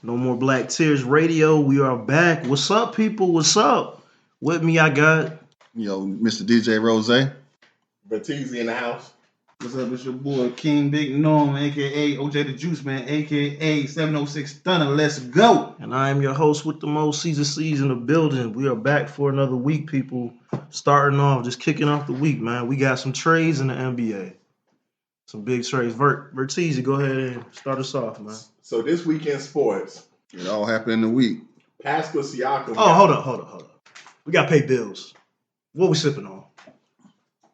No more Black Tears Radio. We are back. What's up, people? What's up? With me, I got Mr. DJ Rose. Bertizzi in the house. What's up? It's your boy King Big Norm, aka OJ the Juice Man, aka 706 Thunder. Let's go. And I am your host with the most season of building. We are back for another week, people. Starting off, just kicking off the week, man. We got some trades in the NBA. Some big trades. Bertizzi, go ahead and start us off, man. So this week in sports, it all happened in the week. Pascal Siakam. Oh, hold up. We got to pay bills. What we sipping on?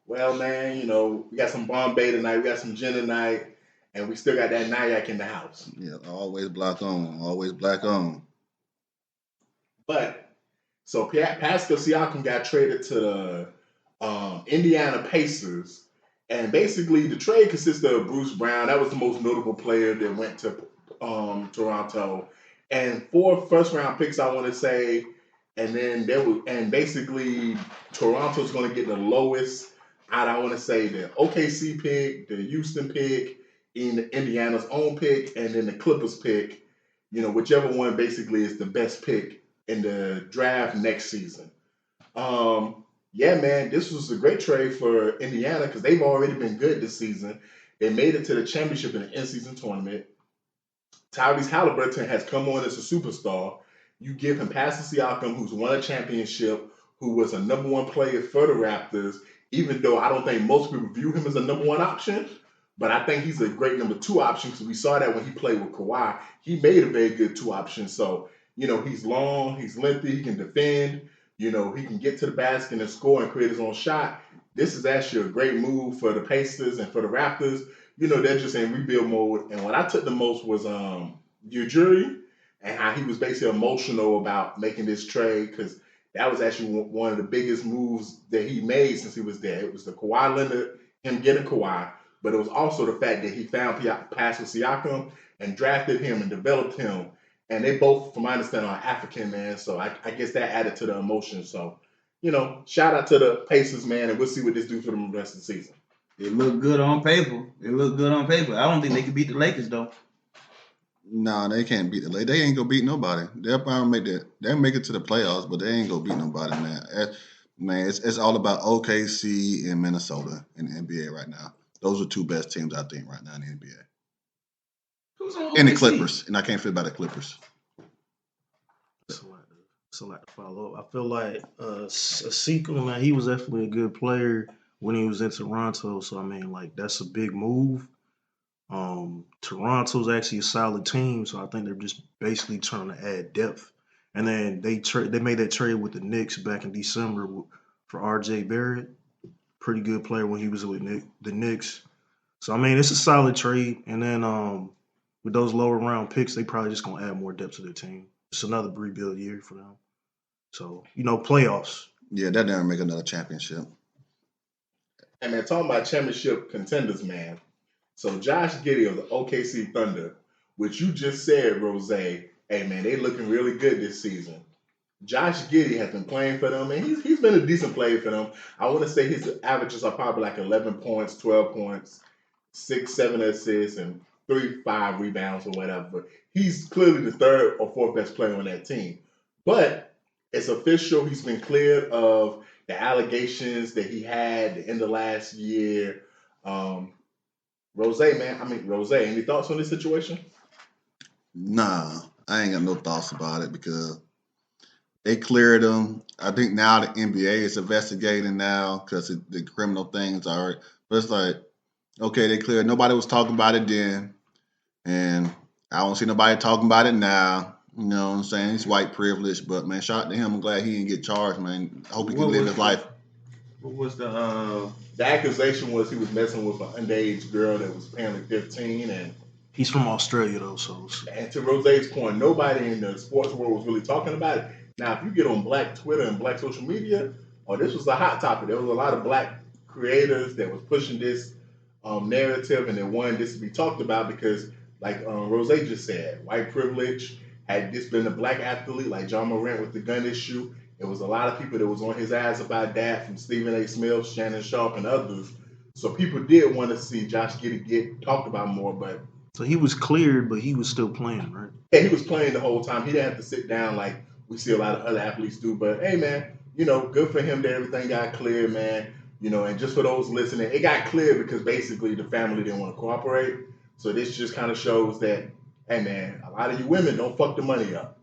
Well, man, we got some Bombay tonight. We got some gin tonight. And we still got that Nyack in the house. Yeah, always black on. Always black on. But, so Pascal Siakam got traded to the Indiana Pacers. And basically, the trade consisted of Bruce Brown. That was the most notable player that went to Toronto. And 4 first-round picks, I want to say. And then basically, Toronto's going to get the lowest. I want to say the OKC pick, the Houston pick, Indiana's own pick, and then the Clippers pick. Whichever one basically is the best pick in the draft next season. Yeah, man, this was a great trade for Indiana because they've already been good this season. They made it to the championship in the in-season tournament. Tyrese Halliburton has come on as a superstar. You give him Pascal Siakam, who's won a championship, who was a number 1 player for the Raptors, even though I don't think most people view him as a number 1 option. But I think he's a great number 2 option because we saw that when he played with Kawhi. He made a very good 2 option. So, he's long, he's lengthy, he can defend. He can get to the basket and score and create his own shot. This is actually a great move for the Pacers and for the Raptors. They're just in rebuild mode. And what I took the most was Giddey and how he was basically emotional about making this trade because that was actually one of the biggest moves that he made since he was there. It was the Kawhi Leonard, him getting Kawhi, but it was also the fact that he found Pascal Siakam and drafted him and developed him. And they both, from my understanding, are African, man. So I guess that added to the emotion. So, shout out to the Pacers, man, and we'll see what this do for them the rest of the season. It looked good on paper. I don't think they can beat the Lakers, though. No, they can't beat the Lakers. They ain't gonna beat nobody. They'll probably they'll make it to the playoffs, but they ain't gonna beat nobody, man. It's all about OKC and Minnesota in the NBA right now. Those are 2 best teams, I think, right now in the NBA. Who's on OKC? And the Clippers, and I can't feel about the Clippers. So like to follow up. I feel like Sikam, man, he was definitely a good player when he was in Toronto. So I mean, like that's a big move. Toronto's actually a solid team, so I think they're just basically trying to add depth. And then they made that trade with the Knicks back in December for RJ Barrett. Pretty good player when he was with the Knicks. So I mean, it's a solid trade. And then with those lower round picks, they probably just gonna add more depth to their team. It's another rebuild year for them. So, playoffs. Yeah, that didn't make another championship. And man, talking about championship contenders, man. So Josh Giddey of the OKC Thunder, which you just said, Rose, hey man, they looking really good this season. Josh Giddey has been playing for them, and he's been a decent player for them. I want to say his averages are probably like 11 points, 12 points, 6, 7 assists, and 3, 5 rebounds or whatever. But he's clearly the 3rd or 4th best player on that team. But it's official. He's been cleared of the allegations that he had in the last year. Rose, any thoughts on this situation? Nah, I ain't got no thoughts about it because they cleared him. I think now the NBA is investigating now because the criminal things are. But it's like, okay, they cleared. Nobody was talking about it then, and I don't see nobody talking about it now. You know what I'm saying? He's white privilege, but man, shout out to him. I'm glad he didn't get charged, man. I hope he can live his life. What was the accusation was he was messing with an underage girl that was apparently 15, and he's from Australia though, so. And to Rose's point, nobody in the sports world was really talking about it. Now, if you get on Black Twitter and Black social media, this was a hot topic. There was a lot of Black creators that was pushing this narrative, and they wanted this to be talked about because, like Rose just said, white privilege. Had this been a Black athlete like John Morant with the gun issue, it was a lot of people that was on his ass about that, from Stephen A. Smith, Shannon Sharp, and others. So people did want to see Josh Giddey get talked about more, but So he was cleared, but he was still playing, right? Yeah, he was playing the whole time. He didn't have to sit down like we see a lot of other athletes do. But hey, man, good for him that everything got cleared, man. And just for those listening, it got cleared because basically the family didn't want to cooperate. So this just kind of shows that, hey, man, a lot of you women don't fuck the money up.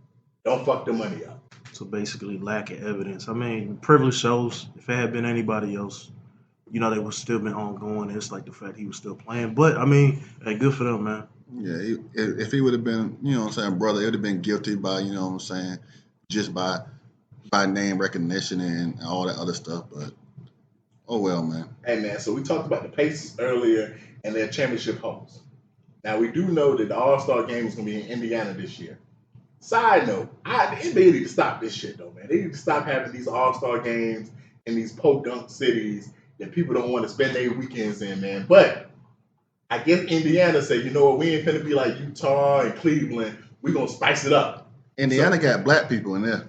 Don't fuck the money up. So basically, lack of evidence. I mean, privilege shows. If it had been anybody else, they would still been ongoing. It's like the fact he was still playing. But I mean, hey, good for them, man. Yeah, if he would have been, brother, it would have been guilty by, just by name recognition and all that other stuff. But oh well, man. Hey, man. So we talked about the Pacers earlier and their championship hopes. Now we do know that the All-Star game is going to be in Indiana this year. Side note, the NBA need to stop this shit though, man. They need to stop having these All-Star games in these podunk cities that people don't want to spend their weekends in, man. But I guess Indiana said, you know what, we ain't finna be like Utah and Cleveland. We gonna spice it up. Indiana got black people in there.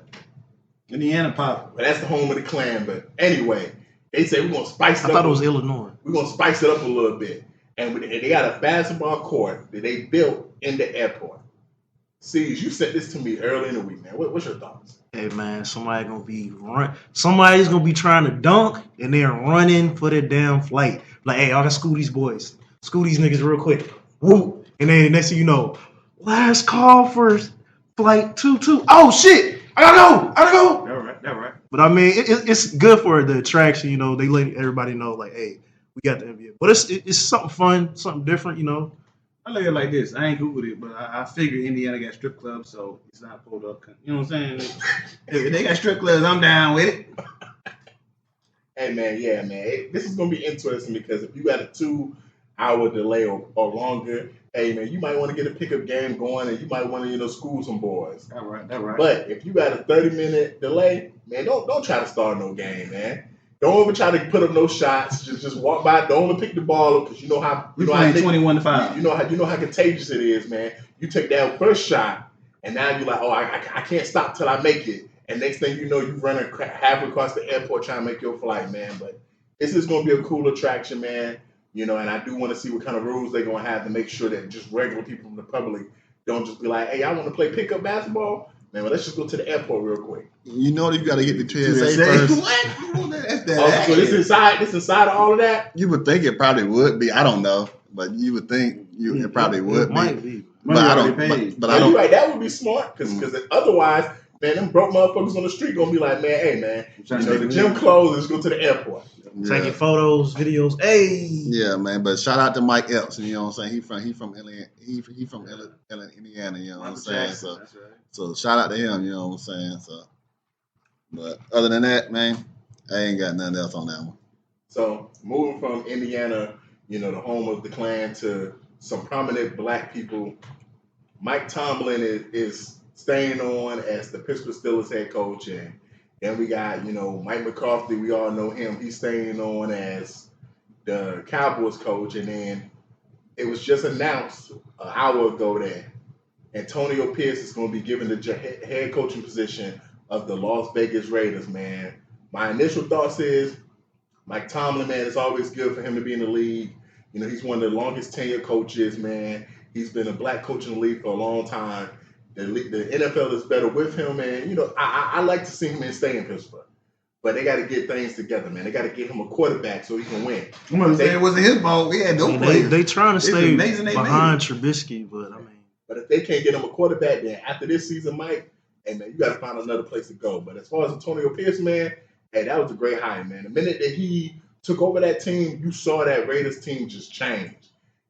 Indiana pop. But that's the home of the Klan. But anyway, they say we're gonna spice it up. I thought it was Illinois. We're gonna spice it up a little bit. And they got a basketball court that they built in the airport. See, you said this to me early in the week, man. What's your thoughts? Hey man, somebody's gonna be trying to dunk and they're running for their damn flight. Like, hey, I gotta school these boys. School these niggas real quick. Whoop. And then next thing you know, last call for flight 22. Oh shit! I gotta go. That right. But I mean, it's good for the attraction. They let everybody know, like, hey, we got the NBA. But it's something fun, something different. I look at it like this. I ain't Googled it, but I figure Indiana got strip clubs, so it's not pulled up. You know what I'm saying? If they got strip clubs, I'm down with it. Hey, man, yeah, man. This is going to be interesting because if you got a 2-hour delay or longer, hey, man, you might want to get a pickup game going and you might want to, school some boys. That right. But if you got a 30-minute delay, man, don't try to start no game, man. Don't ever try to put up no shots. Just walk by. Don't ever pick the ball up because you know how we playing 21-5. You know how contagious it is, man. You take that first shot, and now you're like, oh, I can't stop till I make it. And next thing you know, you running half across the airport trying to make your flight, man. But this is going to be a cool attraction, man. And I do want to see what kind of rules they're going to have to make sure that just regular people from the public don't just be like, hey, I want to play pickup basketball. Man, well, let's just go to the airport real quick. You got to get the TSA first. What? That's so this inside of all of that? You would think it probably would be. I don't know, but you would think it probably would might be. But I don't. But I don't. You're right. That would be smart because otherwise, man, them broke motherfuckers on the street gonna be like, man, hey, man, the gym closed. Let's go to the airport. Taking photos, videos. Hey. Yeah, man. But shout out to Mike Epps. You know what I'm saying? He from Indiana. You know what I'm saying? So shout out to him. You know what I'm saying? So, but other than that, man, I ain't got nothing else on that one. So moving from Indiana, the home of the Klan, to some prominent black people, Mike Tomlin is staying on as the Pittsburgh Steelers head coach, and then we got Mike McCarthy. We all know him. He's staying on as the Cowboys coach, and then it was just announced an hour ago that Antonio Pierce is going to be given the head coaching position of the Las Vegas Raiders, man. My initial thoughts is Mike Tomlin, man, it's always good for him to be in the league. He's one of the longest tenure coaches, man. He's been a black coach in the league for a long time. The NFL is better with him, man. I like to see him stay in Pittsburgh. But they got to get things together, man. They got to get him a quarterback so he can win. I'm going to say it wasn't his fault. We had no players. They trying to stay behind Trubisky, but I mean. But if they can't get him a quarterback, then after this season, Mike, hey, man, you got to find another place to go. But as far as Antonio Pierce, man, hey, that was a great hire, man. The minute that he took over that team, you saw that Raiders team just change.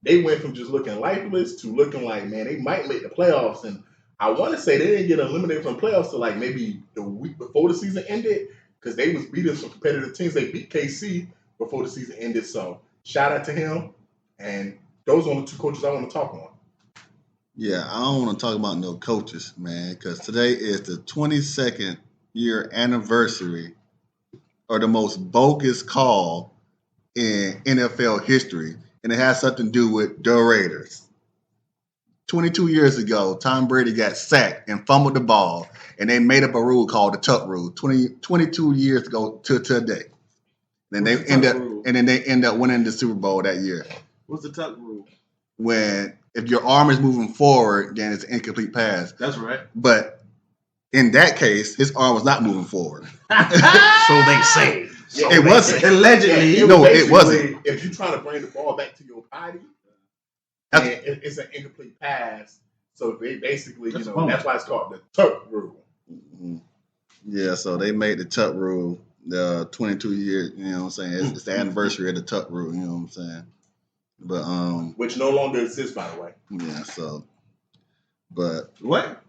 They went from just looking lifeless to looking like, man, they might make the playoffs. And I want to say they didn't get eliminated from playoffs till like maybe the week before the season ended because they was beating some competitive teams. They beat KC before the season ended. So shout out to him. And those are the two coaches I want to talk on. Yeah, I don't want to talk about no coaches, man, because today is the 22nd year anniversary or the most bogus call in NFL history, and it has something to do with the Raiders. 22 years ago, Tom Brady got sacked and fumbled the ball, and they made up a rule called the Tuck Rule 22 years ago to today. Then they end up winning the Super Bowl that year. What's the Tuck Rule? When if your arm is moving forward, then it's an incomplete pass. That's right. But in that case, his arm was not moving forward. So they say. Yeah, It wasn't. Allegedly. Yeah, No, it basically, wasn't. If you're trying to bring the ball back to your body, That's- and it's an incomplete pass. So they basically, That's you know, fun. that's why it's called the tuck rule. Yeah, so they made the tuck rule the 22 years, you know what I'm saying? It's the anniversary of the tuck rule, you know what I'm saying? But Which no longer exists, by the way. yeah, so but What?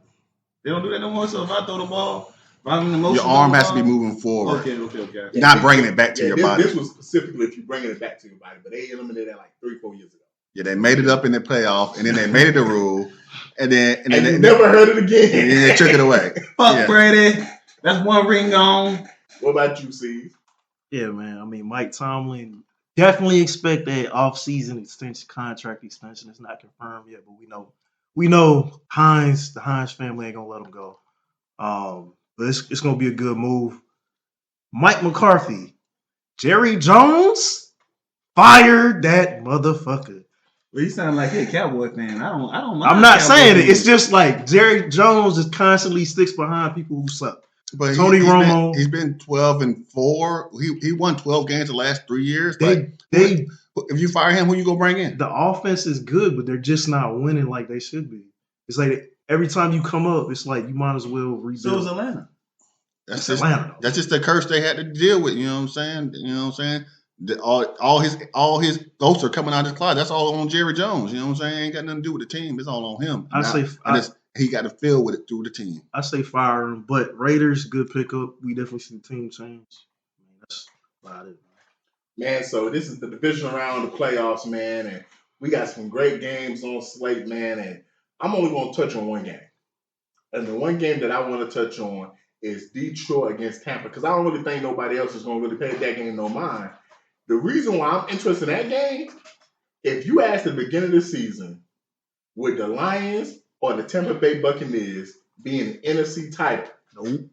They don't do that no more. So if I throw the ball, if I'm in the motion, your arm has to be moving forward. Okay. Yeah, Not bringing it back to your this, body. This was specifically if you're bringing it back to your body, but they eliminated that like 3-4 years ago. Yeah, they made it up in the playoff, and then they made it a rule, and then And you never heard it again. and then they took it away. Fuck Yeah. Brady. That's one ring gone. What about you, Steve? Yeah, man. I mean, Mike Tomlin definitely expect that off-season extension, contract extension. It's not confirmed yet, but we know the Hines family ain't gonna let him go. But it's gonna be a good move. Mike McCarthy, Jerry Jones, fired that motherfucker. Well, you sound like you're a Cowboy fan. I don't mind. I'm not Cowboy saying it. fans. It's just like Jerry Jones just constantly sticks behind people who suck. But Tony Romo. He's been 12-4. He won 12 games the last 3 years. They If you fire him, who you gonna bring in? the offense is good, but they're just not winning like they should be. It's like every time you come up, it's like you might as well rebuild. So is Atlanta. That's It's just Atlanta. that's just the curse they had to deal with. You know what I'm saying? You know what I'm saying? All his ghosts are coming out of his closet. That's all on Jerry Jones. You know what I'm saying? Ain't got nothing to do with the team. It's all on him. He got to feel with it through the team. I say fire him, but Raiders good pickup. We definitely see the team change. That's about it. Man, so this is the divisional round of the playoffs, man, and we got some great games on slate, man, and I'm only going to touch on one game. And the one game that I want to touch on is Detroit against Tampa, because I don't really think nobody else is going to really pay that game no mind. The reason why I'm interested in that game, if you asked at the beginning of the season, would the Lions or the Tampa Bay Buccaneers be an NFC title? Nope.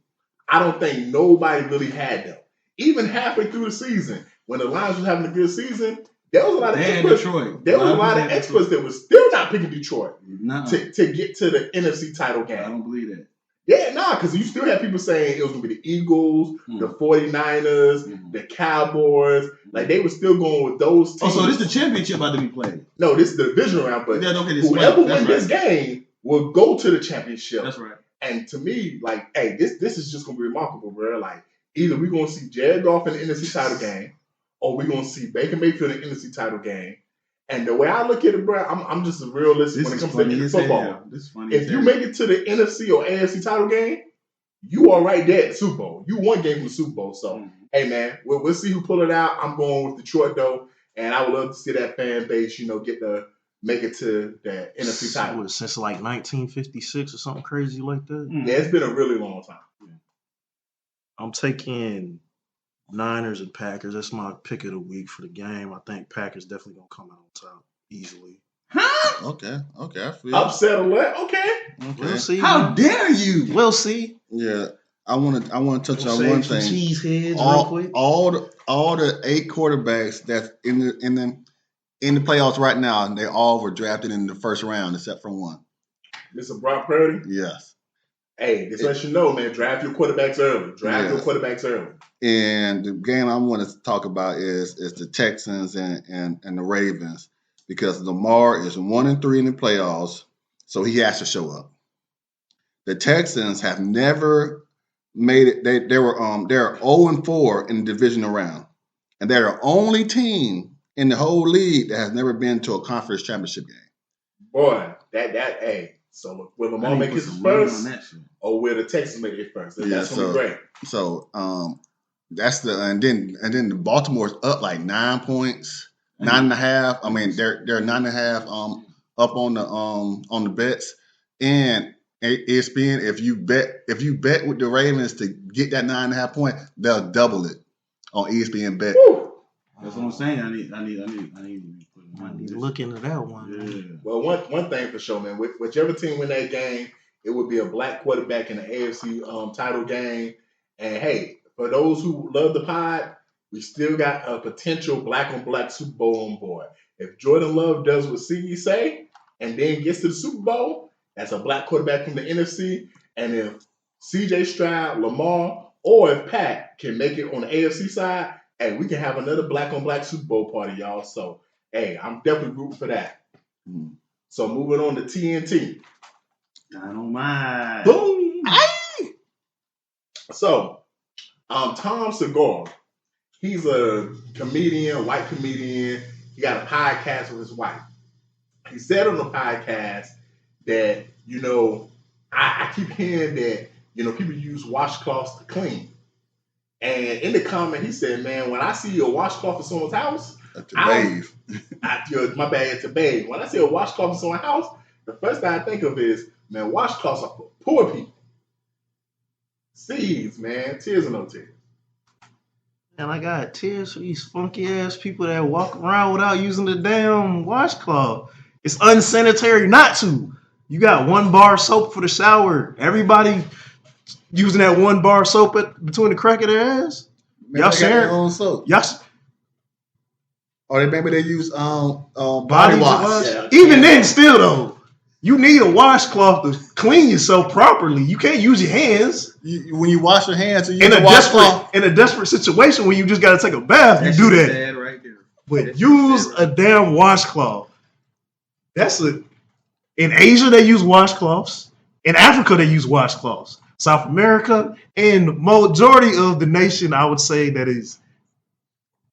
I don't think nobody really had them. Even halfway through the season, when the Lions was having a good season, there was a lot of experts. Detroit. There was a lot of experts that was still not picking Detroit to get to the NFC title I game. don't believe that. Yeah, because you still had people saying it was going to be the Eagles, the 49ers, the Cowboys. Like, they were still going with those teams. Oh, so this is the championship about to be played. No, this is the divisional round, but Yeah, don't get this whoever right. wins this game will go to the championship. That's right. And to me, like, hey, this is just going to be remarkable, bro. Like, either we're going to see Jared Goff in the NFC title game, or we're going to see Baker Mayfield in the NFC title game. And the way I look at it, bro, I'm just a realist when it comes to football. This is funny. If you make it to the NFC or AFC title game, you are right there at the Super Bowl. You won game from the Super Bowl. So, hey, man, we'll see who pull it out. I'm going with Detroit, though. And I would love to see that fan base, make it to the NFC title. Since like 1956 or something crazy like that. Yeah, it's been a really long time. I'm taking Niners and Packers. That's my pick of the week for the game. I think Packers definitely gonna come out on top easily. Huh? Okay, I feel Upset alert. Okay. We'll see. How man. dare you? We'll see. Yeah, I want to touch We'll on one save some thing. cheese heads real quick. All the 8 quarterbacks that's in the playoffs right now, and they all were drafted in the first round except for one. Mr. Brock Purdy. Yes. Hey, just let you know, man. Draft your quarterbacks early. Your quarterbacks early. And the game I want to talk about is the Texans and the Ravens, because Lamar is 1-3 in the playoffs, so he has to show up. The Texans have never made it. They're 0-4 in the divisional round, and they're the only team in the whole league that has never been to a conference championship game. Boy, hey. So will Lamar make his first, or will the Texans make it first? That's gonna be great. So that's and then the Baltimore's up like 9 points, 9.5. I mean they're 9.5 up on the bets, and ESPN, if you bet with the Ravens to get that 9.5 point, they'll double it on ESPN bet. Woo. That's what I'm saying. I need to put money. Look into that one. Yeah. Well, one thing for sure, man. Whichever team win that game, it would be a black quarterback in the AFC title game. And hey, for those who love the pod, we still got a potential black on black Super Bowl on board. If Jordan Love does what CD say, and then gets to the Super Bowl as a black quarterback from the NFC, and if CJ Stroud, Lamar, or if Pat can make it on the AFC side, hey, we can have another black on black Super Bowl party, y'all. So, hey, I'm definitely rooting for that. So, moving on to TNT. Dynamite. Boom. So, Tom Segura, he's a comedian, white comedian. He got a podcast with his wife. He said on the podcast that, I keep hearing that, people use washcloths to clean. And in the comment, he said, man, when I see a washcloth in someone's house, To bathe. my bad, to bathe. When I see a washcloth in someone's house, the first thing I think of is, man, washcloths are for poor people. Seeds, man. Tears or no tears. And I got tears for these funky ass people that walk around without using the damn washcloth. It's unsanitary not to. You got 1 bar soap for the shower. Everybody using that 1 bar soap between the crack of their ass. Man, Y'all they got their sharing? own soap. Y'all, Or maybe they use body Body wash. wash. Yeah. Even then, still though, you need a washcloth to clean yourself properly. You can't use your hands When you wash your hands, you use in a washcloth. a desperate situation when you just got to take a bath. You do that, Sad right there. but use a damn washcloth. In Asia they use washcloths. In Africa they use washcloths. South America and majority of the nation, I would say that is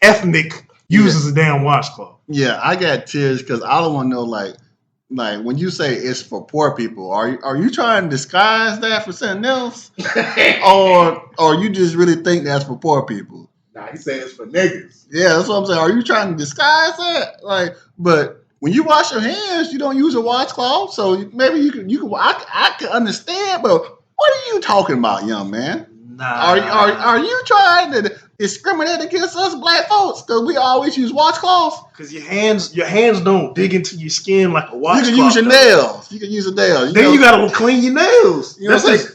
ethnic, uses a damn washcloth. Yeah, I got tears because I don't want to know, like when you say it's for poor people, are you trying to disguise that for something else, or you just really think that's for poor people? Nah, he's saying it's for niggas. Yeah, that's what I'm saying. Are you trying to disguise that? But when you wash your hands, you don't use a washcloth, so maybe you can. I can understand, but what are you talking about, young man? Nah. Are you trying to discriminate against us black folks because we always use washcloths? Because your hands don't dig into your skin like a washcloth. You can use your does. nails. You can use your nails. Then you gotta clean your nails. You know what I'm saying?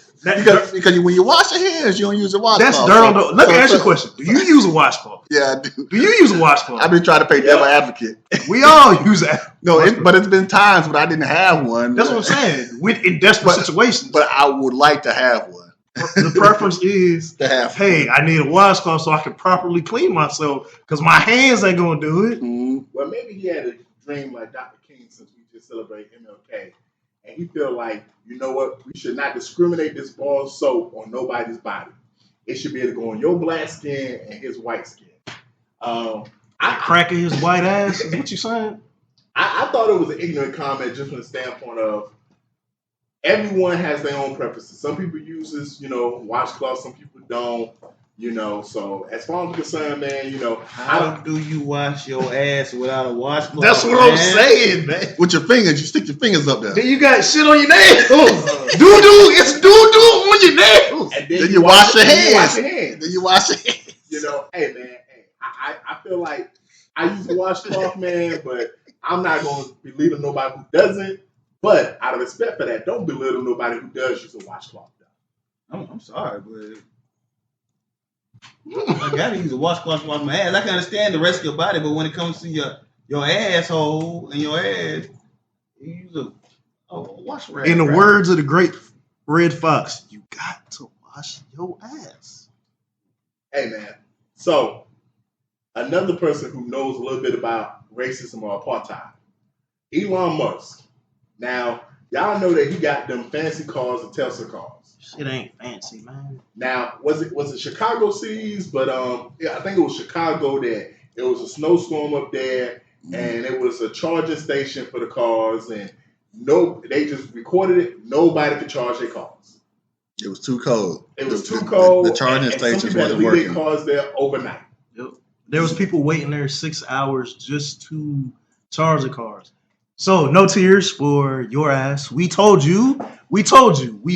Because when you wash your hands, you don't use a washcloth. That's dirt on the. Let me ask you a question. Do you use a washcloth? Yeah, I do. Do you use a washcloth? I've been trying to play devil advocate. We all use that. No, but it's been times when I didn't have one. That's what I'm saying. In desperate situations. But I would like to have one. The preference is, To have hey, I need a washcloth so I can properly clean myself because my hands ain't gonna do it. Mhm. Well, maybe he had a dream like Dr. King since we just celebrated MLK. And he feel like, you know what, we should not discriminate this bar of soap on nobody's body. It should be able to go on your black skin and his white skin. Cracking his white ass is what you saying? I thought it was an ignorant comment just from the standpoint of everyone has their own preferences. Some people use this, washcloth, some people don't, so as far as I'm concerned, man, How do you wash your ass without a washcloth? That's what man? I'm saying, man. With your fingers, you stick your fingers up there. Then you got shit on your nails. Doo-doo, it's doo-doo on your nails. And Then you wash your hands. Then you wash your hands. Then you wash your hands. Hey, man, I feel like I use a washcloth, man, but I'm not going to belittle nobody who doesn't. But out of respect for that, don't belittle nobody who does use a washcloth. I'm sorry, but I gotta use a washcloth to wash my ass. I can understand the rest of your body, but when it comes to your asshole and your ass, you use a wash rag. In the words of the great Red Fox, you got to wash your ass. Hey, man. So, another person who knows a little bit about racism or apartheid, Elon Musk. Now, y'all know that he got them fancy cars, the Tesla cars. Shit ain't fancy, man. Now, was it Chicago seas? But I think it was Chicago that it was a snowstorm up there, and it was a charging station for the cars, and they just recorded it. Nobody could charge their cars. It was too cold. It was too cold. The charging and stations some people had to wasn't leave their working. cars there overnight. There was people waiting there 6 hours just to charge the cars. So no tears for your ass. We told you. We've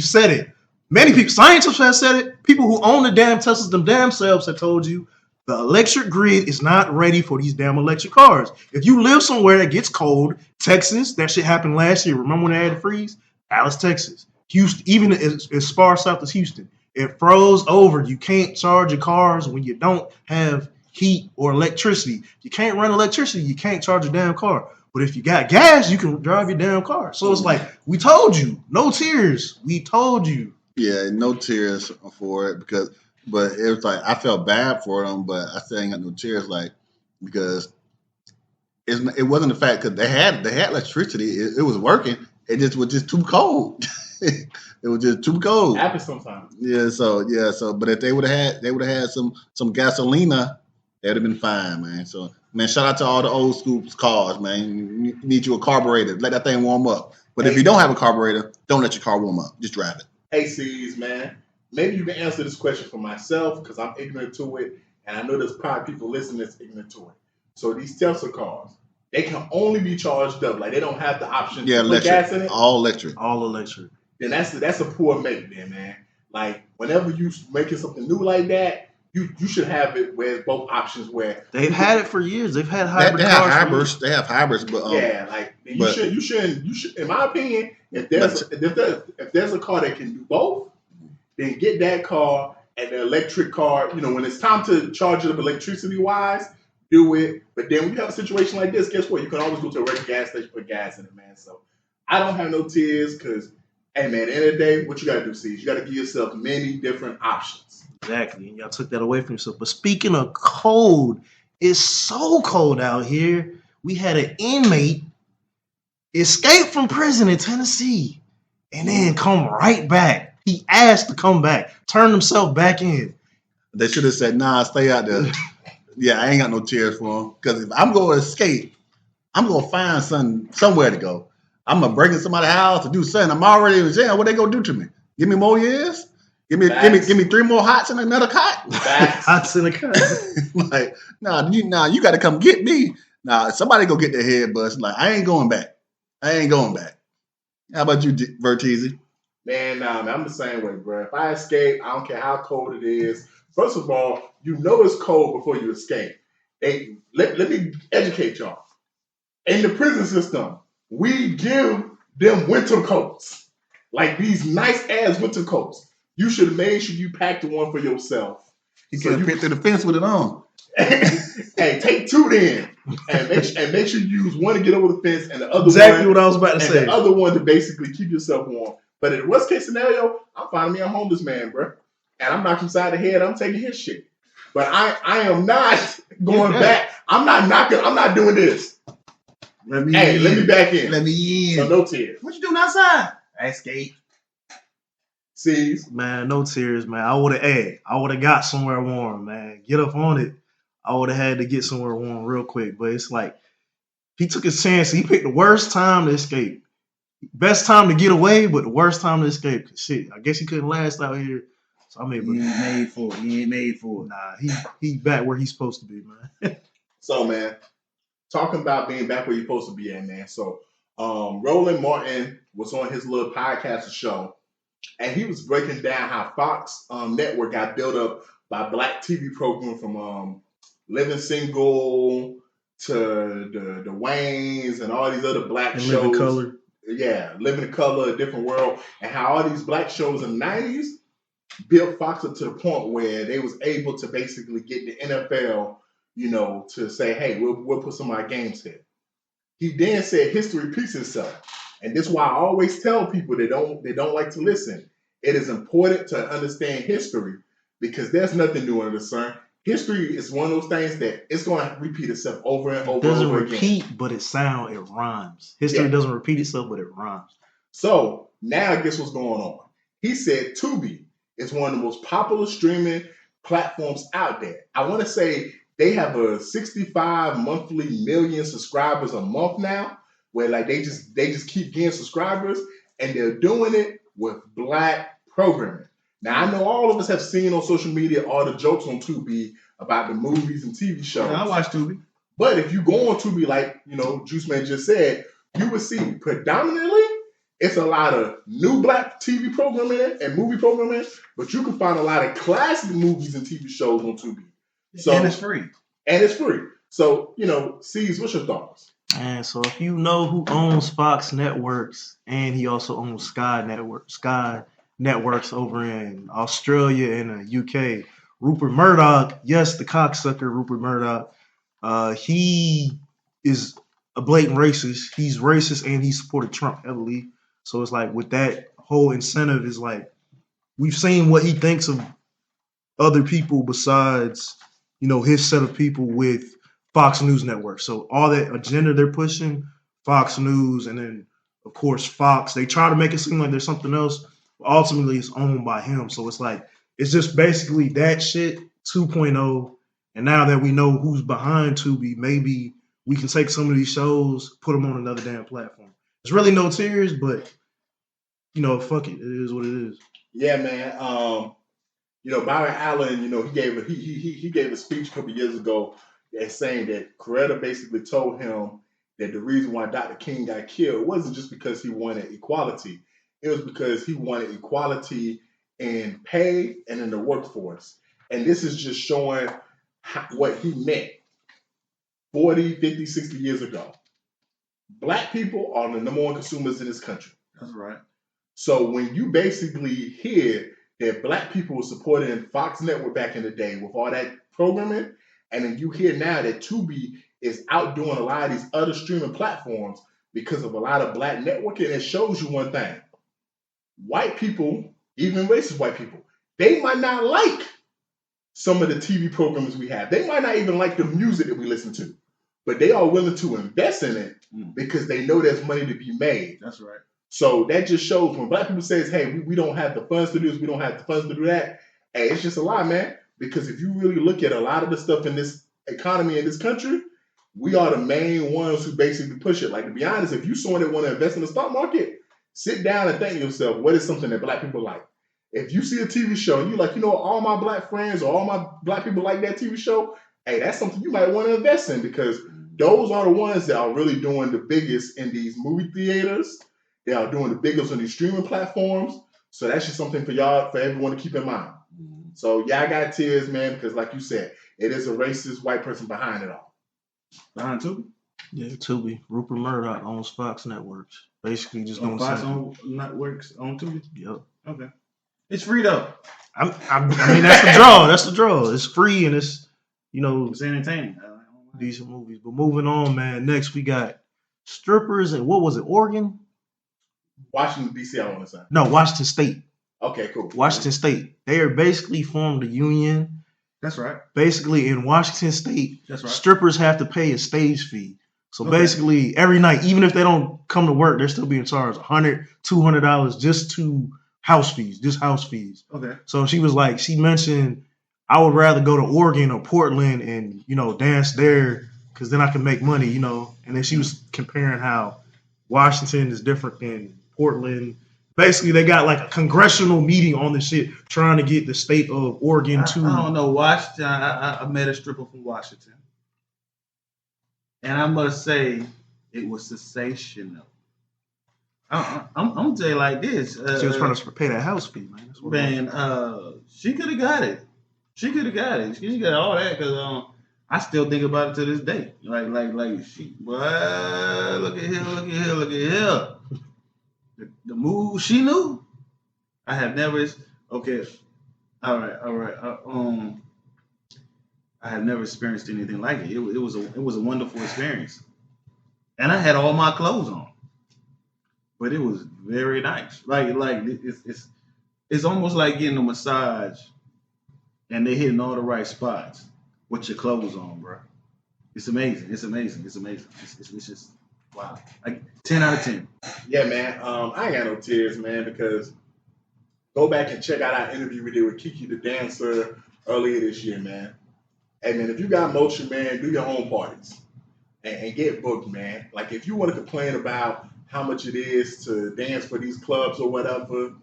said it. Many people, scientists have said it. People who own the damn Teslas them damn selves have told you the electric grid is not ready for these damn electric cars. If you live somewhere that gets cold, Texas, that shit happened last year. Remember when they had to freeze? Dallas, Texas. Houston, even as far south as Houston. It froze over. You can't charge your cars when you don't have heat or electricity. You can't run electricity. You can't charge a damn car. But if you got gas, you can drive your damn car. So it's like, we told you, no tears. We told you. Yeah, no tears for it but it was like I felt bad for them, but I still ain't got no tears, like because it wasn't the fact because they had electricity, it was working. It just was just too cold. It was just too cold. Happens sometimes. So but if they would have had some gasolina, they'd have been fine, man. So man, shout out to all the old school cars, man. You need you a carburetor, let that thing warm up. But if you don't have a carburetor, don't let your car warm up. Just drive it. Hey, C's, man. Maybe you can answer this question for myself because I'm ignorant to it, and I know there's probably people listening that's ignorant to it. So these Tesla cars, they can only be charged up. Like they don't have the option to put gas in it. All electric. All electric. Then that's a poor make, then, man. Like whenever you making something new like that, you should have it where it's both options. Where they've had it for years. They've had hybrid they cars. Have hybrids, but yeah, like you shouldn't. In my opinion, if there's a car that can do both, then get that car and the electric car. You know, when it's time to charge it up electricity wise, do it. But then when you have a situation like this, guess what? You can always go to a regular gas station, put gas in it, man. So I don't have no tears because, hey, man, at the end of the day, what you got to do, Steve, you got to give yourself many different options. Exactly. And y'all took that away from yourself. But speaking of cold, it's so cold out here. We had an inmate escape from prison in Tennessee and then come right back. He asked to come back, turned himself back in. They should have said, nah, stay out there. Yeah, I ain't got no tears for him. Because if I'm going to escape, I'm going to find somewhere to go. I'm going to break in somebody's house to do something. I'm already in jail. What they going to do to me? Give me more years? Give me 3 more hots and another cot? Hots in a cot. Like, you got to come get me. Nah, somebody go get their head bust. Like, I ain't going back. How about you, Verteezy? Man, I'm the same way, bro. If I escape, I don't care how cold it is. First of all, you know it's cold before you escape. Let me educate y'all. In the prison system, we give them winter coats. Like these nice-ass winter coats. You should have made sure you packed one for yourself. You can fit through the fence with it on. Hey, take 2 then. And make sure you use one to get over the fence and the other exactly what I was about to say. The other one to basically keep yourself warm. But in the worst case scenario, I'm finding me a homeless man, bro. And I'm knocking him side the head. I'm taking his shit. But I am not going back. I'm not doing this. Let me back in. Let me in. So no tears. What you doing outside? I escaped. See? Man, no tears, man. I would have got somewhere warm, man. Get up on it. I would have had to get somewhere warm real quick. But it's like, he took his chance. He picked the worst time to escape. Best time to get away, but the worst time to escape. Shit, I guess he couldn't last out here. So I mean, He ain't made for it. Nah, he back where he's supposed to be, man. So, man, talking about being back where you're supposed to be at, man. So, Roland Martin was on his little podcast show, and he was breaking down how Fox Network got built up by black TV programs from Living Single to the Waynes and all these other black shows. Living Color. Yeah, Living in Color, A Different World, and how all these black shows in the 90s built Fox up to the point where they was able to basically get the NFL, to say, hey, we'll put some of our games here. He then said history repeats itself. And this is why I always tell people they don't like to listen. It is important to understand history because there's nothing new under the sun. History is one of those things that it's going to repeat itself over and over and over again. It doesn't repeat, but it rhymes. History doesn't repeat itself, but it rhymes. So now guess what's going on? He said Tubi is one of the most popular streaming platforms out there. I want to say they have a 65 monthly million subscribers a month now, where like they just keep getting subscribers, and they're doing it with black programming. Now, I know all of us have seen on social media all the jokes on Tubi about the movies and TV shows. I watch Tubi. But if you go on Tubi, like, Juice Man just said, you would see predominantly it's a lot of new black TV programming and movie programming, but you can find a lot of classic movies and TV shows on Tubi. And it's free. So, C's, what's your thoughts? And so if you know who owns Fox Networks, and he also owns Sky Networks over in Australia and the UK. Rupert Murdoch, yes, the cocksucker Rupert Murdoch. He is a blatant racist. He's racist and he supported Trump heavily. So it's like with that whole incentive is like we've seen what he thinks of other people besides, his set of people with Fox News Network. So all that agenda they're pushing, Fox News, and then of course Fox, they try to make it seem like there's something else, but ultimately it's owned by him. So it's like it's just basically that shit 2.0. And now that we know who's behind Tubi, maybe we can take some of these shows, put them on another damn platform. There's really no tears, but fuck it. It is what it is. Yeah, man. Byron Allen, he gave a speech a couple years ago saying that Coretta basically told him that the reason why Dr. King got killed wasn't just because he wanted equality. It was because he wanted equality in pay and in the workforce. And this is just showing what he meant 40, 50, 60 years ago. Black people are the number one consumers in this country. That's right. So when you basically hear that black people were supporting Fox Network back in the day with all that programming, and then you hear now that Tubi is outdoing a lot of these other streaming platforms because of a lot of black networking, it shows you one thing. White people, even racist white people, they might not like some of the TV programs we have. They might not even like the music that we listen to, but they are willing to invest in it because they know there's money to be made. That's right. So that just shows when black people says, hey, we don't have the funds to do this, we don't have the funds to do that. Hey, it's just a lie, man. Because if you really look at a lot of the stuff in this economy in this country, we are the main ones who basically push it. Like, to be honest, if you someone that want to invest in the stock market, sit down and think to yourself, what is something that black people like? If you see a TV show and you're like, all my black friends or all my black people like that TV show, hey, that's something you might want to invest in because those are the ones that are really doing the biggest in these movie theaters. They are doing the biggest on these streaming platforms. So that's just something for y'all, for everyone to keep in mind. So yeah, I got tears, man, because like you said, it is a racist white person behind it all. Behind Tubi? Yeah, Tubi. Rupert Murdoch owns Fox Networks. Basically just doing Fox Networks on Tubi? Yep. Okay. It's free though. I mean, that's the draw. That's the draw. It's free and it's, it's entertaining. Decent movies. But moving on, man. Next we got strippers and what was it, Oregon? Washington, D.C., I want to say. No, Washington State. Okay, cool. Washington State. They are basically formed a union. That's right. Basically, in Washington State, that's right, strippers have to pay a stage fee. So basically, every night, even if they don't come to work, they're still being charged $100, $200 just to house fees. Okay. So she mentioned, I would rather go to Oregon or Portland and, dance there because then I can make money, And then she was comparing how Washington is different than Portland. Basically, they got like a congressional meeting on this shit trying to get the state of Oregon to... I don't know. Washington, I met a stripper from Washington. And I must say, it was sensational. I'm going to tell you like this. She was trying to pay that house fee, man. She could have got it. She got all that because I still think about it to this day. Like she, well, look at here. The move she knew. I have never. Okay, all right. I have never experienced anything like it. It was a wonderful experience, and I had all my clothes on, but it was very nice. Like it's almost like getting a massage, and they're hitting all the right spots with your clothes on, bro. It's amazing. It's just wow. Like 10 out of 10. Yeah, man. I ain't got no tears, man, because go back and check out our interview we did with Kiki the dancer earlier this year, man. Hey, man, if you got motion, man, do your own parties and get booked, man. Like, if you want to complain about how much it is to dance for these clubs or whatever,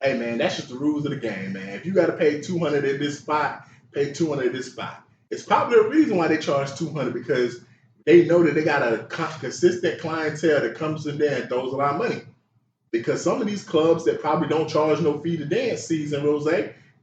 hey, man, that's just the rules of the game, man. If you got to pay $200 at this spot, pay $200 at this spot. It's probably the reason why they charge $200 because they know that they got a consistent clientele that comes in there and throws a lot of money. Because some of these clubs that probably don't charge no fee to dance, season Rose,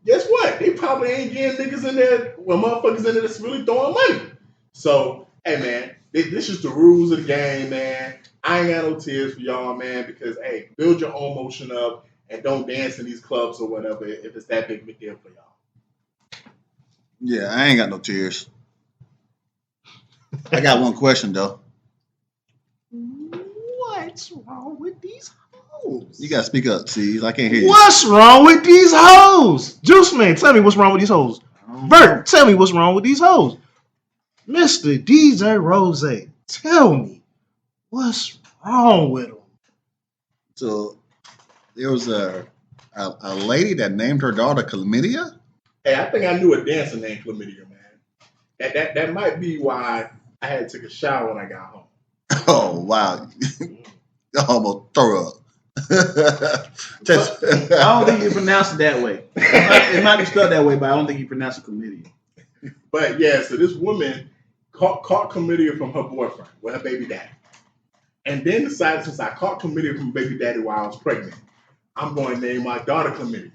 guess what? They probably ain't getting niggas in there, motherfuckers in there that's really throwing money. So, hey, man, this is the rules of the game, man. I ain't got no tears for y'all, man, because, hey, build your own motion up and don't dance in these clubs or whatever if it's that big of a deal for y'all. Yeah, I ain't got no tears. I got one question, though. What's wrong with these hoes? You gotta speak up, C's. I can't hear you. What's wrong with these hoes? Juice Man, tell me what's wrong with these hoes. Vert, tell me what's wrong with these hoes. Mr. DJ Rose, tell me what's wrong with them. So there was a lady that named her daughter Chlamydia. Hey, I think I knew a dancer named Chlamydia, man. That might be why I had to take a shower when I got home. Oh wow! I almost throw up. I don't think you pronounce it that way. It might be spelled that way, but I don't think you pronounce it chlamydia. But yeah, so this woman caught chlamydia from her boyfriend with her baby daddy. And then decided, since I caught chlamydia from baby daddy while I was pregnant, I'm going to name my daughter chlamydia.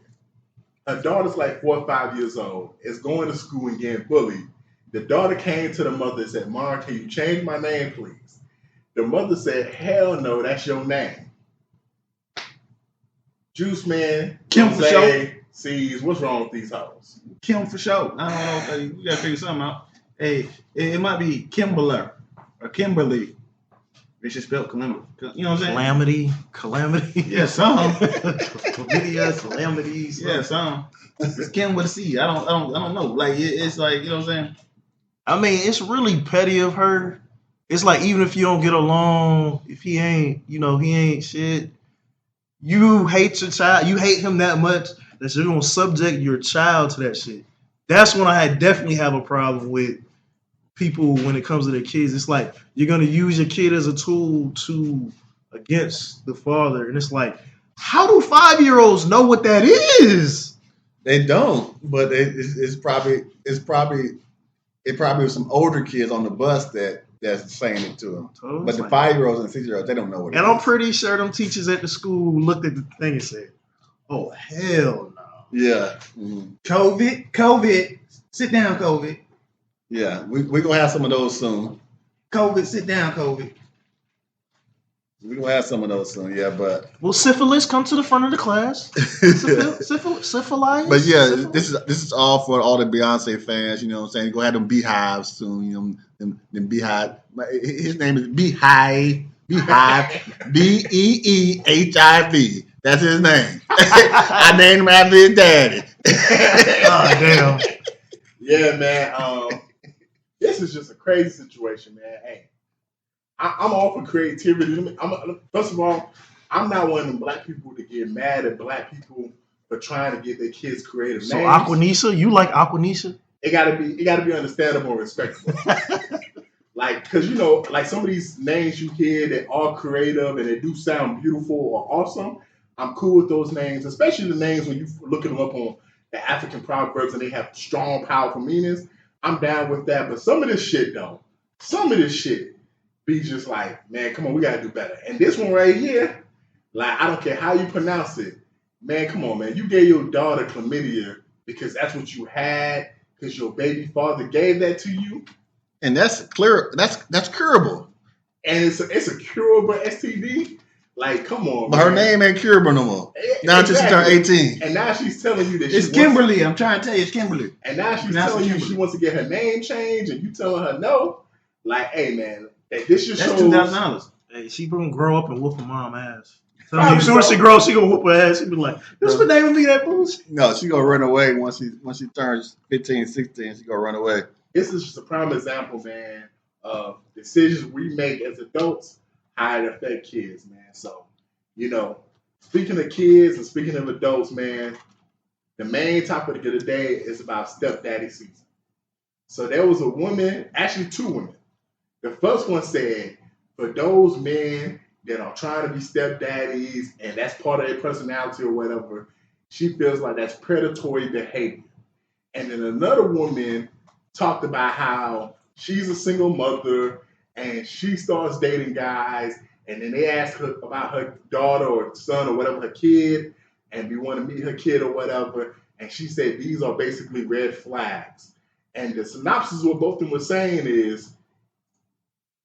Her daughter's like 4 or 5 years old, is going to school and getting bullied. The daughter came to the mother and said, Mom, can you change my name, please? The mother said, hell no, that's your name. Juice Man, Kim for sure. Sees, what's wrong with these hoes? Kim for sure. I don't know. We got to figure something out. Hey, it might be Kimberler or Kimberly. They should spell calamity. You know what I'm saying? Calamity. Yeah, some. Chlamydia, calamities. Yeah, some. It's Kim with a C. I don't know. Like it's like, you know what I'm saying? I mean, it's really petty of her. It's like, even if you don't get along, if he ain't, he ain't shit, you hate your child, you hate him that much that you're gonna subject your child to that shit. That's when I definitely have a problem with people when it comes to their kids. It's like, you're gonna use your kid as a tool against the father, and it's like, how do 5-year-olds know what that is? They don't, but it's probably some older kids on the bus that's saying it to them. Totally. But the 5-year-olds and 6-year-olds, they don't know what it is. And I'm pretty sure them teachers at the school looked at the thing and said, oh, hell no. Yeah. Mm-hmm. COVID. Sit down, COVID. Yeah, we're going to have some of those soon. COVID, sit down, COVID. We're going to have some of those soon, yeah, but... Will syphilis come to the front of the class? Syphilitis? But yeah, this is all for all the Beyonce fans, you know what I'm saying? You're going to have them beehives soon, you know, them beehive. His name is Beehive, Beehiv. That's his name. I named him after his daddy. Oh, damn. Yeah, man. This is just a crazy situation, man. Hey, I'm all for creativity. First of all, I'm not one of them black people to get mad at black people for trying to get their kids creative names. So Aquanisha, you like Aquanisha? It gotta be understandable and respectful. Like, cause like some of these names you hear that are creative and they do sound beautiful or awesome. I'm cool with those names, especially the names when you looking them up on the African proverbs and they have strong, powerful meanings. I'm down with that. But some of this shit be just like, man, come on, we gotta do better. And this one right here, like, I don't care how you pronounce it, man, come on, man. You gave your daughter chlamydia because that's what you had, because your baby father gave that to you. And that's clear. That's curable. And it's a curable STD. Like, come on, but man. her name ain't curable no more. Now until she turned 18. And now she's telling you that it's Kimberly. I'm trying to tell you, it's Kimberly. And now she's telling you she wants to get her name changed, and you telling her no. Like, hey, man, this just shows. That's $2,000. Hey, she gonna grow up and whoop her mom ass. As soon as she grows, she gonna whoop her ass. She be like, "This what name me that bullshit." No, she gonna run away once she turns 15, 16. She gonna run away. This is just a prime example, man, of decisions we make as adults, how it affect kids, man. So, speaking of kids and speaking of adults, man, the main topic of the day is about stepdaddy season. So there was a woman, actually 2 women. The first one said, for those men that are trying to be stepdaddies and that's part of their personality or whatever, she feels like that's predatory behavior. And then another woman talked about how she's a single mother and she starts dating guys, and then they ask her about her daughter or son or whatever, her kid, and we want to meet her kid or whatever, and she said these are basically red flags. And the synopsis of what both of them were saying is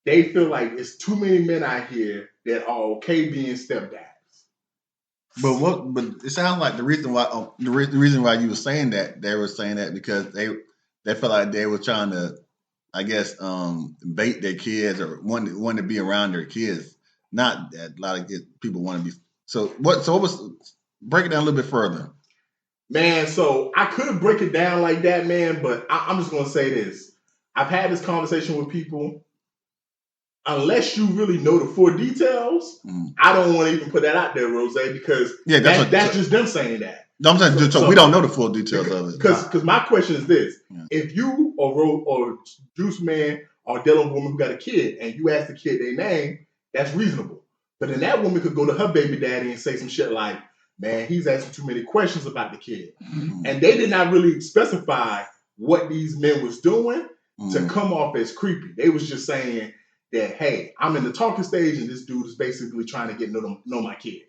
they feel like it's too many men out here that are okay being stepdads. But it sounds like the reason why you were saying that, they were saying that because they felt like they were trying to I guess, bait their kids or want to be around their kids. Not that a lot of people want to be. So what was, break it down a little bit further. Man, so I could break it down like that, man, but I'm just going to say this. I've had this conversation with people. Unless you really know the full details, I don't want to even put that out there, Rose, because that's just them saying that. No, I'm saying so we don't know the full details of it. Because my question is this. If you or Juice Man are dealing with a woman who got a kid and you ask the kid their name, that's reasonable. But then that woman could go to her baby daddy and say some shit like, man, he's asking too many questions about the kid. And they did not really specify what these men was doing to come off as creepy. They was just saying that, hey, I'm in the talking stage and this dude is basically trying to get know my kid.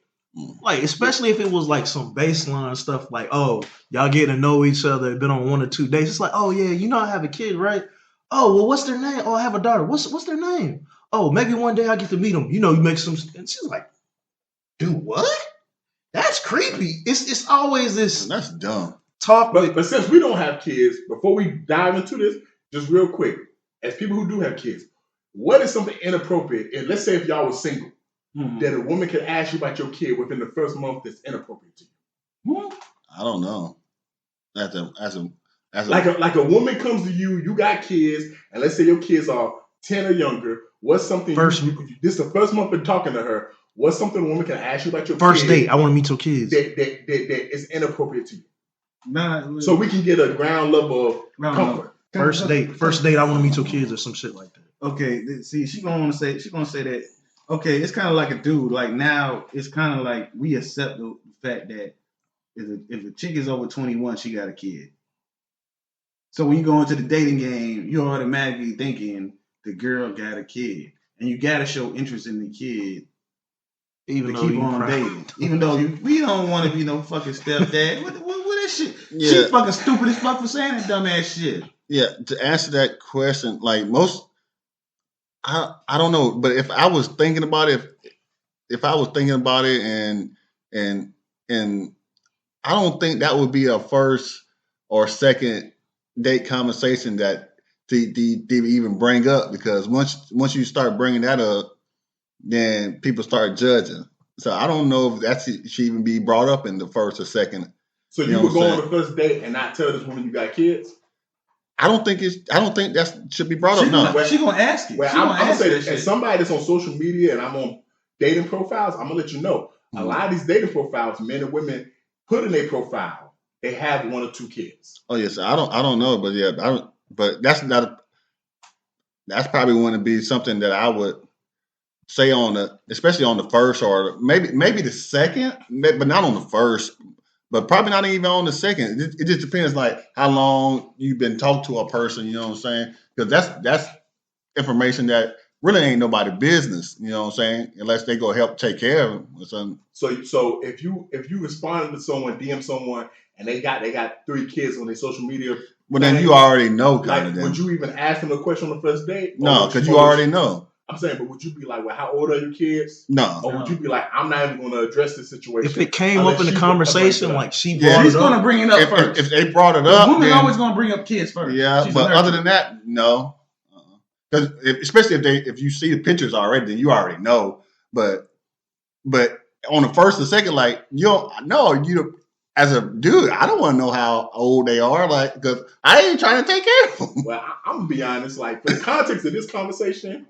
Like, especially if it was like some baseline stuff like, oh, y'all getting to know each other, been on 1 or 2 dates. It's like, oh yeah, you know I have a kid, right? Oh, well, what's their name? Oh, I have a daughter. What's their name? Oh, maybe one day I get to meet them. You know, you make some, and she's like, dude, what? That's creepy. It's always this. That's dumb. Talk, but since we don't have kids, before we dive into this, just real quick, as people who do have kids, what is something inappropriate? And let's say if y'all was single, that a woman could ask you about your kid within the first month that's inappropriate to you. I don't know. That's like a woman comes to you, you got kids, and let's say your kids are 10 or younger. What's something this is the first month of talking to her? What's something a woman can ask you about your first date? I want to meet your kids. That is inappropriate to you. So we can get a ground level of comfort. First date, I want to meet your kids or some shit like that. Okay, see, she's gonna say that. Okay, it's kind of like a dude. Like now, it's kind of like we accept the fact that if a chick is over 21, she got a kid. So when you go into the dating game, you're automatically thinking the girl got a kid, and you got to show interest in the kid, even to though keep on dating. Even though we don't want to be no fucking stepdad. What that shit? Yeah. She fucking stupid as fuck for saying that dumbass shit. Yeah, to answer that question, like most, I don't know, but if I was thinking about it, and I don't think that would be a first or second date conversation that they even bring up, because once you start bringing that up, then people start judging. So I don't know if that should even be brought up in the first or second. So you would go on the first date and not tell this woman you got kids? I don't think that should be brought up. No, she's gonna ask you. Well, I'm gonna say this as somebody that's on social media and I'm on dating profiles. I'm gonna let you know a lot of these dating profiles, men and women, put in their profile they have 1 or 2 kids. Oh yes, I don't know, but yeah, I don't. But that's probably going to be something that I would say especially on the first or maybe the second, but not on the first. But probably not even on the second. It just depends, like how long you've been talking to a person. You know what I'm saying? Because that's information that really ain't nobody's business. You know what I'm saying? Unless they go help take care of them or something. So if you responded to someone, DM someone, and they got 3 kids on their social media, well then you already know. Would you even ask them a question on the first date? No, because you already know. I'm saying, but would you be like, well, how old are your kids? No. Or would you be like, I'm not even going to address this situation? If it came up in the conversation, like she brought it up. She's going to bring it up first. If they brought it up. The woman's always going to bring up kids first. Yeah, but other than that, no. Because especially if you see the pictures already, then you already know. But on the first and second, like, as a dude, I don't want to know how old they are, like, because I ain't trying to take care of them. Well, I'm going to be honest, like, for the context of this conversation,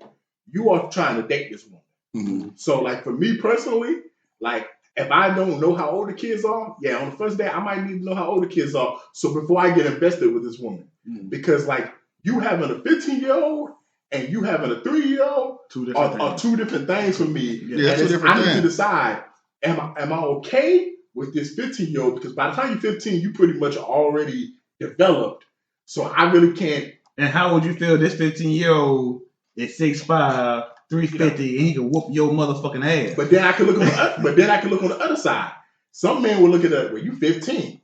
you are trying to date this woman. Mm-hmm. So, like, for me personally, like, if I don't know how old the kids are, yeah, on the first day, I might need to know how old the kids are. So before I get invested with this woman, because, like, you having a 15-year-old and you having a 3-year-old are 2 different things for me. Yeah, and I need to decide, am I okay with this 15-year-old? Because by the time you're 15, you pretty much already developed. So I really can't. And how would you feel this 15-year-old is 6'5", 350, and he can whoop your motherfucking ass? But then I can look on the other side. Some men will look at that. Well, you 15.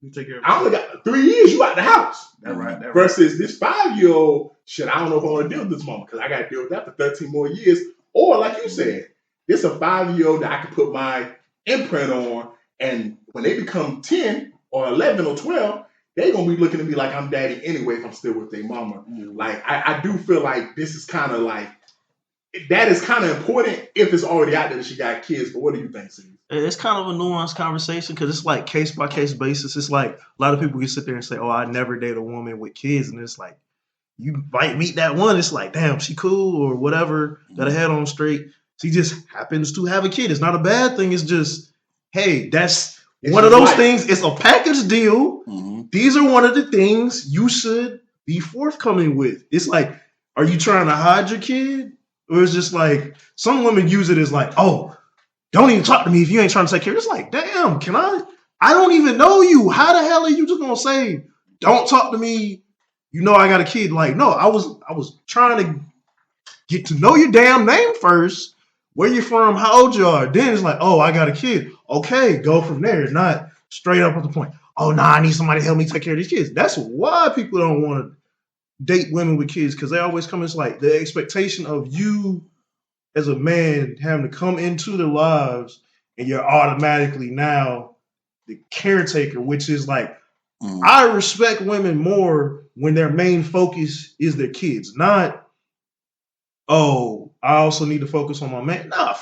You take care of I only got 3 years. You out the house. That's right. Versus this 5-year-old. Shit, I don't know if I want to deal with this moment because I got to deal with that for 13 more years. Or like you said, this a 5-year-old that I can put my imprint on, and when they become 10 or 11 or 12, they gonna be looking at me like I'm daddy anyway if I'm still with their mama. Like I do feel like this is kind of like that is kind of important if it's already out there that she got kids. But what do you think, Steve? It's kind of a nuanced conversation because it's like case by case basis. It's like a lot of people can sit there and say, "Oh, I never date a woman with kids," and it's like you might meet that one. It's like, damn, she cool or whatever. Got her head on straight. She just happens to have a kid. It's not a bad thing. It's just, hey, that's one of those things. It's a package deal. Mm-hmm. These are one of the things you should be forthcoming with. It's like, are you trying to hide your kid? Or it's just like, some women use it as like, oh, don't even talk to me if you ain't trying to take care. It's like, damn, can I don't even know you. How the hell are you just going to say, don't talk to me? You know I got a kid. Like, no, I was trying to get to know your damn name first. Where you from? How old you are? Then it's like, oh, I got a kid. Okay, go from there. Not straight up at the point. Oh, nah, I need somebody to help me take care of these kids. That's why people don't want to date women with kids, because they always come. It's like the expectation of you as a man having to come into their lives and you're automatically now the caretaker, which is like, I respect women more when their main focus is their kids, not, oh, I also need to focus on my man. Nah,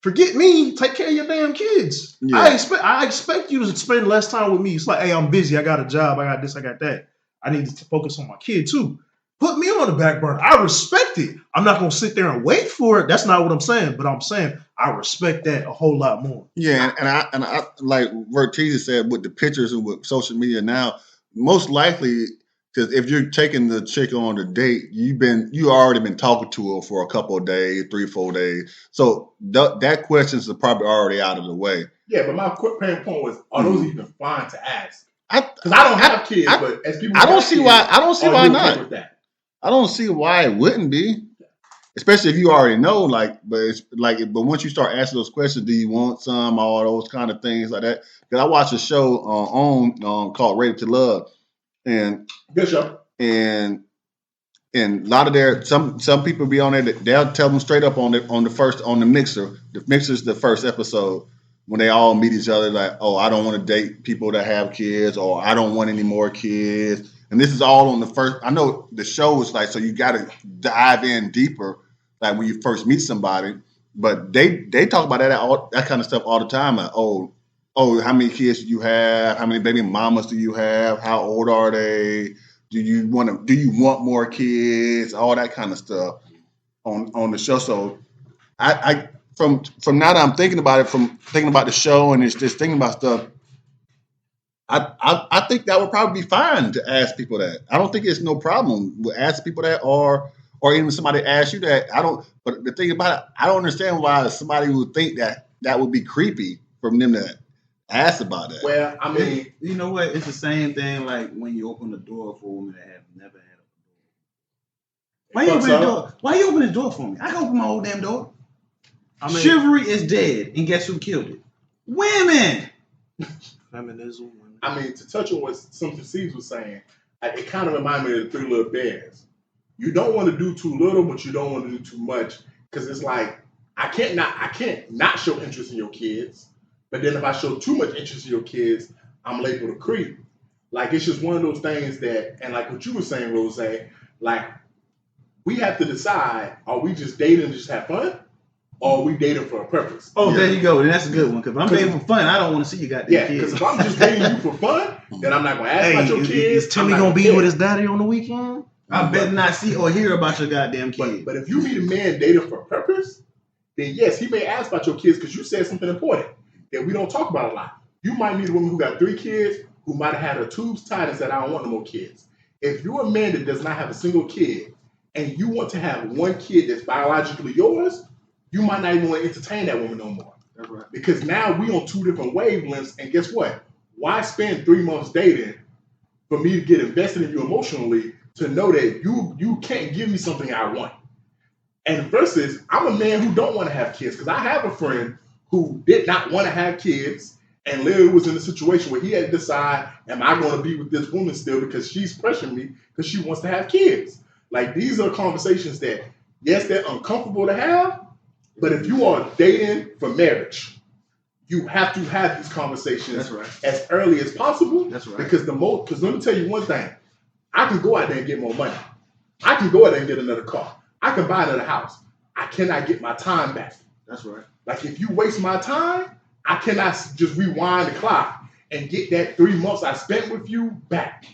forget me. Take care of your damn kids. Yeah. I expect you to spend less time with me. It's like, hey, I'm busy. I got a job. I got this. I got that. I need to focus on my kid too. Put me on the back burner. I respect it. I'm not going to sit there and wait for it. That's not what I'm saying. But I'm saying I respect that a whole lot more. Yeah, and I like Vertiza said with the pictures and with social media now, most likely, because if you're taking the chick on a date, you already been talking to her for a couple of days, 3-4 days. So that questions are probably already out of the way. Yeah, but my quick point was, are those even fine to ask? Because I don't have kids, but as people, I don't see why not. I don't see why it wouldn't be, especially if you already know. But once you start asking those questions, do you want some, all those kind of things like that? Because I watched a show on called Rated to Love, and good show, and a lot of some people be on there that they'll tell them straight up on the mixer. The mixer's the first episode when they all meet each other, like, oh, I don't want to date people that have kids, or I don't want any more kids. And this is all on the first. I know the show is like, so you got to dive in deeper, like when you first meet somebody. But they talk about that kind of stuff all the time. Like, oh, how many kids do you have? How many baby mamas do you have? How old are they? Do you want more kids? All that kind of stuff on the show. So I from now that I'm thinking about it, from thinking about the show and it's just thinking about stuff. I think that would probably be fine to ask people that. I don't think it's no problem with asking people that, or even somebody ask you that. But the thing about it, I don't understand why somebody would think that would be creepy from them to ask about that. Well, I mean, you know what? It's the same thing like when you open the door for a woman that have never had a door. Why you open the door? Why you open the door for me? I can open my old damn door. I mean, chivalry is dead, and guess who killed it? Women. Feminism. I mean, to touch on what something Steve was saying, it kind of reminded me of the Three Little Bears. You don't want to do too little, but you don't want to do too much, because it's like I can't not show interest in your kids, but then if I show too much interest in your kids, I'm labeled a creep. Like, it's just one of those things that, and like what you were saying, Rose, like we have to decide: are we just dating to just have fun? Or are we dating for a purpose? Oh, there you go. And that's a good one. Because if I'm dating for fun, I don't want to see you goddamn kids. Yeah, because if I'm just dating you for fun, then I'm not going to ask about your kids. Is Timmy going to be with his daddy on the weekend? I better not see or hear about your goddamn kids. But if you meet a man dating for a purpose, then yes, he may ask about your kids because you said something important that we don't talk about a lot. You might meet a woman who got 3 kids who might have had her tubes tied and said, I don't want no more kids. If you're a man that does not have a single kid and you want to have one kid that's biologically yours, you might not even want to entertain that woman no more. That's right. Because now we on 2 different wavelengths, and guess what? Why spend 3 months dating for me to get invested in you emotionally to know that you can't give me something I want? And versus, I'm a man who don't want to have kids, because I have a friend who did not want to have kids and literally was in a situation where he had to decide, am I going to be with this woman still because she's pressuring me because she wants to have kids? Like, these are conversations that, yes, they're uncomfortable to have, but if you are dating for marriage, you have to have these conversations That's right. as early as possible. That's right. Because let me tell you one thing. I can go out there and get more money. I can go out there and get another car. I can buy another house. I cannot get my time back. That's right. Like if you waste my time, I cannot just rewind the clock and get that 3 months I spent with you back.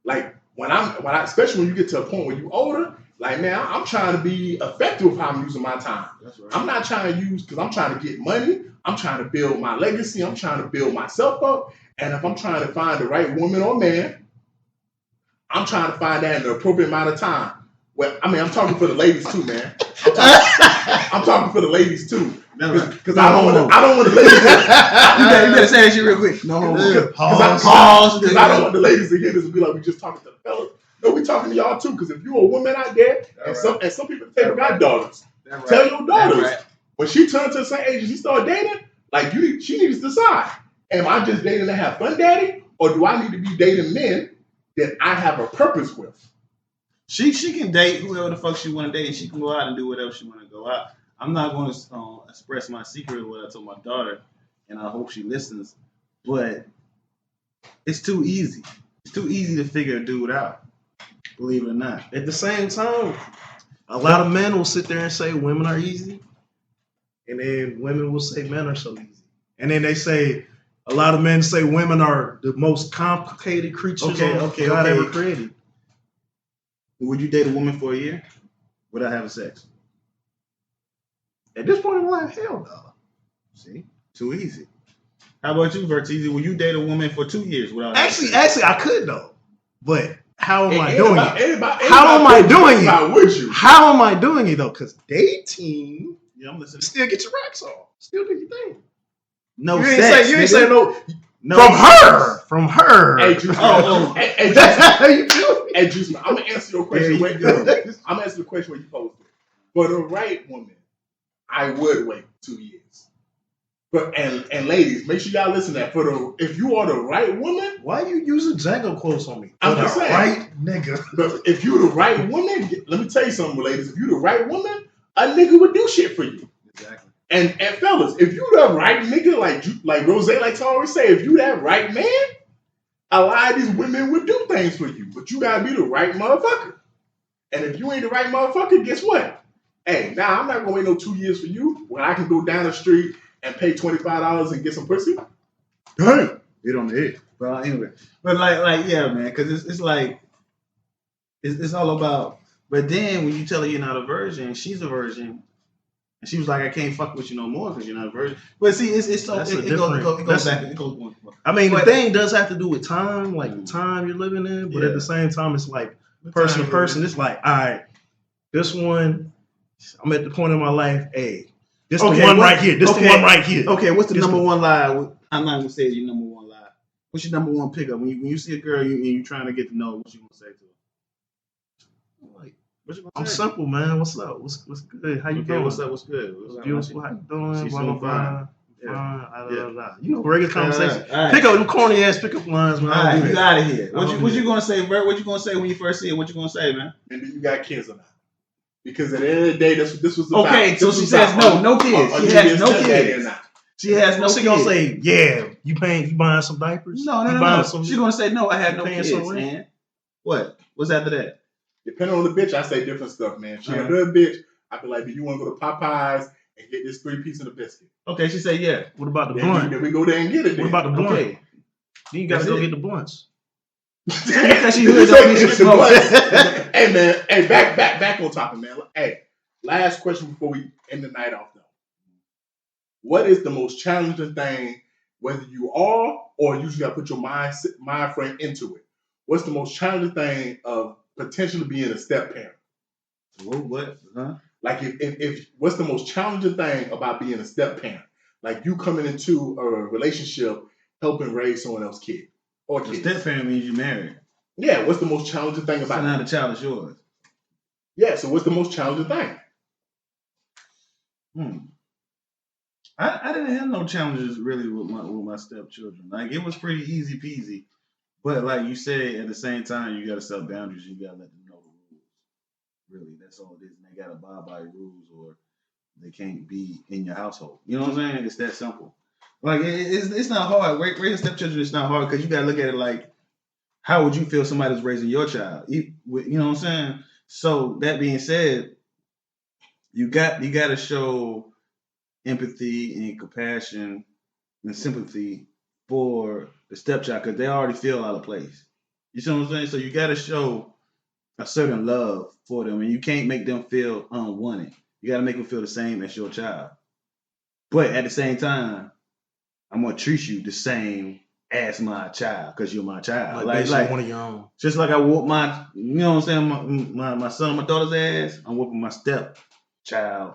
Like when I especially when you get to a point where you older, like man, I'm trying to be effective with how I'm using my time. That's right. I'm not trying to use because I'm trying to get money. I'm trying to build my legacy. I'm trying to build myself up. And if I'm trying to find the right woman or man, I'm trying to find that in the appropriate amount of time. Well, I mean, I'm talking for the ladies too, man. I'm talking for the ladies too. Because I don't want the ladies to, you better say that shit real quick. No, pause. Because I don't want the ladies to hear this and be like, we just talking to the fellas. No, we talking to y'all too. Because if you're a woman out there, and some people at the table got daughters, tell your daughters when she turns to the same age and she start dating, like she needs to decide: am I just dating to have fun, daddy, or do I need to be dating men that I have a purpose with? She can date whoever the fuck she want to date, and she can go out and do whatever she want to go out. I'm not going to express my secret of what I told my daughter, and I hope she listens. But it's too easy. It's too easy to figure a dude out. Believe it or not. At the same time, a lot of men will sit there and say women are easy, and then women will say men are so easy. And then they say a lot of men say women are the most complicated creatures God ever created. Would you date a woman for a year without having sex? At this point in life, hell no. See? Too easy. How about you, Verteezy? Will you date a woman for 2 years without Actually, I could though. But how am I doing it? How am I doing it? How am I doing it though? Because dating, I'm listening. Still get your racks off. Still do your thing. No you sex. You ain't say no. From her. Hey, Juice. Hey, Juice. I'm gonna answer your question. I'm gonna answer the question where you posed it. For the right woman, I would wait 2 years. But and ladies, make sure y'all listen to that. If you are the right woman, why are you using Django quotes on me? I'm just saying, right nigga. But if you the right woman, let me tell you something, ladies. If you the right woman, a nigga would do shit for you. Exactly. And fellas, if you the right nigga, like Rose likes to always say, if you that right man, a lot of these women would do things for you. But you gotta be the right motherfucker. And if you ain't the right motherfucker, guess what? Hey, now I'm not gonna wait no 2 years for you when I can go down the street and pay $25 and get some pussy. Dang, hit on the head. But anyway, like yeah, man, because it's like it's all about. But then when you tell her you're not a virgin, she's a virgin. And she was like, I can't fuck with you no more because you're not a virgin. But see, it goes back. It goes one. I mean, the thing does have to do with time, like the time you're living in. But at the same time, it's like person to person. It's like, all right, this one, I'm at the point in my life, hey, this the one right here. This the one right here. Okay, what's the number one lie? I'm not gonna say your number one lie. What's your number one pickup when you see a girl and you trying to get to know? What you gonna say to her? Like, I'm simple, man. What's up? What's good? How you doing? What's up? What's good? What's beautiful? How you doing? She's blah, doing blah, fine. blah. You know, regular conversation. All right. Pick up them corny ass pickup lines, man. All right, you out of here. What you gonna say, Bert? What you gonna say when you first see it? What you gonna say, man? And do you got kids or not? Because at the end of the day, this was about. Okay, so she says no kids. She has no kids. She has no kids. She gonna say, yeah, you buying some diapers? No. She's gonna say, no, I have no kids, man. What? What's after that? Depending on the bitch, I say different stuff, man. She a good bitch. I be like, do you want to go to Popeyes and get this 3-piece and a biscuit? Okay, she said, yeah. What about the blunt? Then we go there and get it. What about the blunt? Okay. Then you gotta go get the blunts. Because she hood don't need smoke. Hey man, hey, back on topic, man. Hey, last question before we end the night off though. What is the most challenging thing, whether you are or you just gotta put your mind frame into it? What's the most challenging thing of potentially being a step parent? What? Huh? Like if what's the most challenging thing about being a step parent? Like you coming into a relationship helping raise someone else's kid or kids. Step parent means you married. Yeah, what's the most challenging thing about it? So now the child is yours. Yeah, so what's the most challenging thing? I didn't have no challenges really with my stepchildren. Like it was pretty easy peasy. But like you said, at the same time, you gotta set boundaries. You gotta let them know the rules. Really, that's all it is. And they gotta abide by rules, or they can't be in your household. You know what I'm saying? It's that simple. Like it's not hard. Raising stepchildren is not hard because you gotta look at it like, how would you feel somebody's raising your child? You know what I'm saying? So that being said, you got to show empathy and compassion and sympathy for the stepchild because they already feel out of place. You see what I'm saying? So you got to show a certain love for them, and you can't make them feel unwanted. You got to make them feel the same as your child. But at the same time, I'm gonna treat you the same as my child because you're my child. Like one of your own. Just like I whoop my, you know what I'm saying, my son, my daughter's ass. I'm whooping my stepchild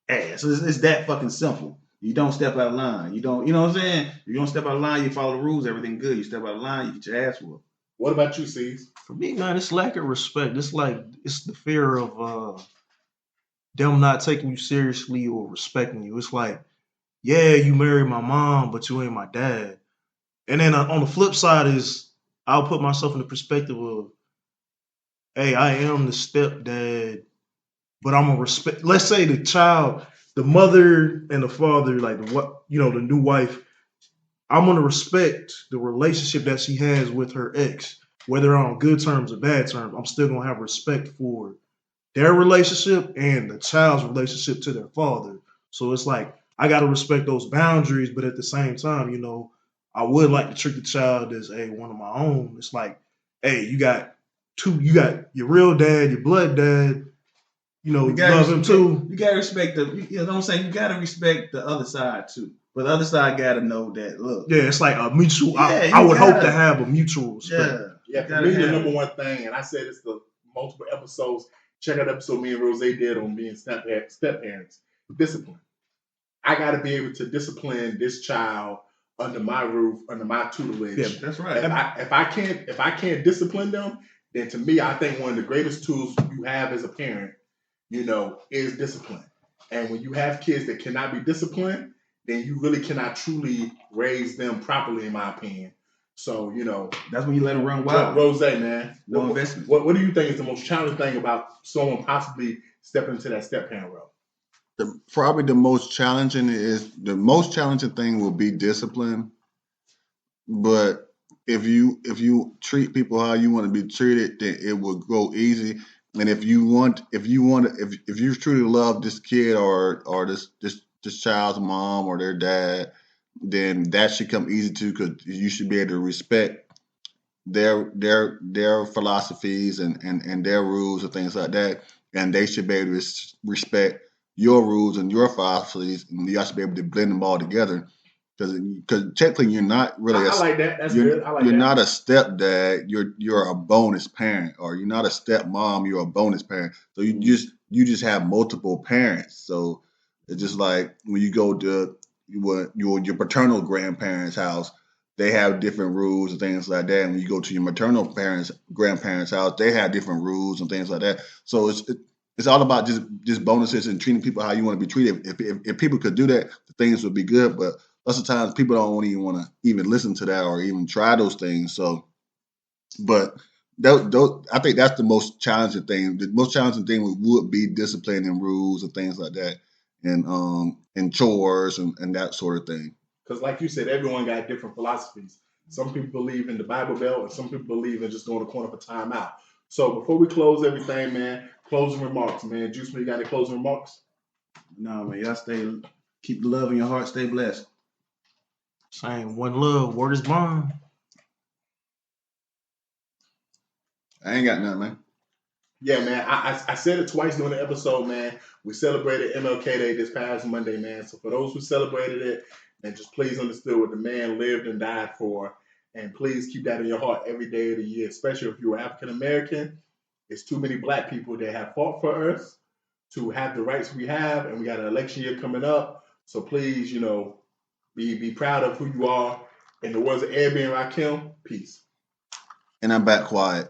ass. So it's that fucking simple. You don't step out of line. You don't, you know what I'm saying? You don't step out of line. You follow the rules. Everything good. You step out of line. You get your ass whooped. What about you, C's? For me, man, it's lack of respect. It's the fear of them not taking you seriously or respecting you. It's like, yeah, you married my mom, but you ain't my dad. And then on the flip side is I'll put myself in the perspective of, hey, I am the stepdad, but I'm gonna respect. Let's say the mother and the father, like the new wife. I'm gonna respect the relationship that she has with her ex, whether on good terms or bad terms. I'm still gonna have respect for their relationship and the child's relationship to their father. So it's like I gotta respect those boundaries, but at the same time, I would like to treat the child as one of my own. It's like, hey, you got your real dad, your blood dad. You love him too. You gotta respect you know what I'm saying? You gotta respect the other side too. But the other side gotta know that, look. Yeah, it's like a mutual. Yeah, I would hope to have a mutual respect. Yeah, for me, the number one thing, and I said this the multiple episodes. Check out the episode me and Rose did on being step parents. Discipline. I got to be able to discipline this child under my roof, under my tutelage. Yeah, that's right. If I can't discipline them, then to me, I think one of the greatest tools you have as a parent, is discipline. And when you have kids that cannot be disciplined, then you really cannot truly raise them properly, in my opinion. So, that's when you let them run wild. Rose, man. No investment. What do you think is the most challenging thing about someone possibly stepping into that step parent role? Probably the most challenging thing will be discipline. But if you treat people how you want to be treated, then it will go easy. And if you truly love this kid or this child's mom or their dad, then that should come easy too, because you should be able to respect their philosophies and their rules and things like that, and they should be able to respect your rules and your philosophies, and you should be able to blend them all together. Because technically you're not really. I like that. That's good. I like you're that. not a stepdad. You're a bonus parent, or you're not a stepmom. You're a bonus parent. So you just have multiple parents. So it's just like when you go to your paternal grandparents' house, they have different rules and things like that. And when you go to your maternal grandparents' house, they have different rules and things like that. So it's all about just bonuses and treating people how you want to be treated. If people could do that, things would be good. But lots of times people don't even want to even listen to that or even try those things. So, but I think that's the most challenging thing. The most challenging thing would be discipline and rules and things like that, and chores and that sort of thing. Because like you said, everyone got different philosophies. Some people believe in the Bible Belt, and some people believe in just going to the corner for timeout. So before we close everything, man, closing remarks, man. Juice, you got any closing remarks? No, man. Y'all keep the love in your heart. Stay blessed. Same. One love. Word is bond. I ain't got nothing, man. Yeah, man. I said it twice during the episode, man. We celebrated MLK Day this past Monday, man. So for those who celebrated it, and just please understand what the man lived and died for. And please keep that in your heart every day of the year, especially if you're African American. It's too many black people that have fought for us to have the rights we have, and we got an election year coming up. So please, be proud of who you are. In the words of Airbnb and Rakim, peace. And I'm back quiet.